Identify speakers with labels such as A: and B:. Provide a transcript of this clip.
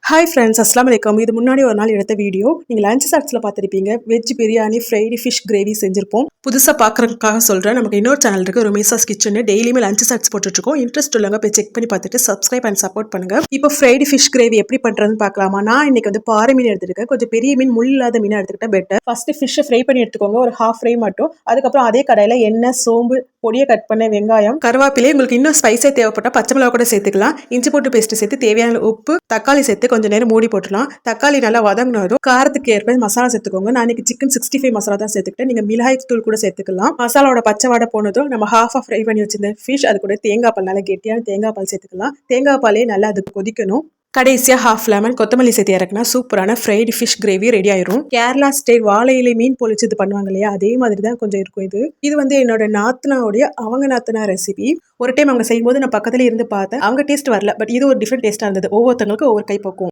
A: Hi friends, அஸ்லாம் வலைக்கம். இது முன்னாடி ஒரு நாள் எடுத்த வீடியோ. நீங்கள் லஞ்ச் ஷார்ட்ஸில் பார்த்துருப்பீங்க. Veg biryani, fried fish gravy செஞ்சுருப்போம். புதுசாக பார்க்குறதுக்காக சொல்கிறேன், நமக்கு இன்னொரு சேனல் இருக்குது, ரொமேசாஸ் கிச்சன். டெய்லியுமே லஞ்ச் ஷார்ட்ஸ் போட்டுட்ருக்கோம். இன்ட்ரெஸ்ட் உள்ளவங்க போய் செக் பண்ணி பார்த்துட்டு சப்ஸ்கிரைப் அண்ட் சப்போர்ட் பண்ணுங்கள். இப்போ ஃப்ரைடு ஃபிஷ் கிரேவி எப்படி பண்ணுறதுன்னு பார்க்கலாமா? நான் இன்னைக்கு வந்து பாறை மீன் எடுத்துருக்கேன். கொஞ்சம் பெரிய மீன், முள் இல்லாத மீனாக எடுத்துக்கிட்டால் பெட்டர். ஃபஸ்ட்டு ஃபிஷ்ஷை ஃப்ரை பண்ணி எடுத்துக்கோங்க, ஒரு ஹாஃப் ஃப்ரை மட்டும். அதுக்கப்புறம் அதே கடையில் எண்ணெய், சோம்பு, பொடியை கட் பண்ண வெங்காயம், கருவேப்பிலை, உங்களுக்கு இன்னும் ஸ்பைஸே தேவைப்பட்டால் பச்சை மிளகா கூட சேர்த்துக்கலாம். இஞ்சி போட்டு பேஸ்ட்டு சேர்த்து தேவையான உப்பு, தக்காளி சேர்த்து கொஞ்சம் நேரம் மூடி போட்டுலாம். தக்காளி நல்லா வதங்கினதும் காரத்துக்கு ஏற்ப மசாலா சேர்த்துக்கோங்க. நான் இன்னைக்கு சிக்கன் 65 மசாலா தான் சேர்த்துக்கிட்டேன். நீங்கள் மிளகாய் தூள் கூட சேர்த்துக்கலாம். மசாலாவோட பச்சை வாடை போனதும் நம்ம ஹாஃபாக ஃப்ரை பண்ணி வச்சிருந்த ஃபிஷ், அது கூட தேங்காய் பால், நல்லா கெட்டியான தேங்காய் பால் சேர்த்துக்கலாம். தேங்காய் பாலே நல்லா அது கொதிக்கணும். கடைசியாக ஹாஃப் லெமன், கொத்தமல்லி சேர்த்து இறக்குனா சூப்பரான ஃப்ரைடு ஃபிஷ் கிரேவி ரெடி ஆயிரும். கேரளா ஸ்டைல் வாழை இலை மீன் பொழிச்சு இது பண்ணுவாங்க இல்லையா, அதே மாதிரி தான் கொஞ்சம் இருக்கும். இது வந்து என்னோட நாத்தனா ரெசிபி. ஒரு டைம் அவங்க செய்யும்போது நான் பக்கத்துல இருந்து பார்த்தேன். அவங்க டேஸ்ட் வரல, பட் இது ஒரு டிஃப்ரெண்ட் டேஸ்ட்டாக இருந்தது. ஒவ்வொருத்தவங்களுக்கு ஒவ்வொரு கை பக்குவம்.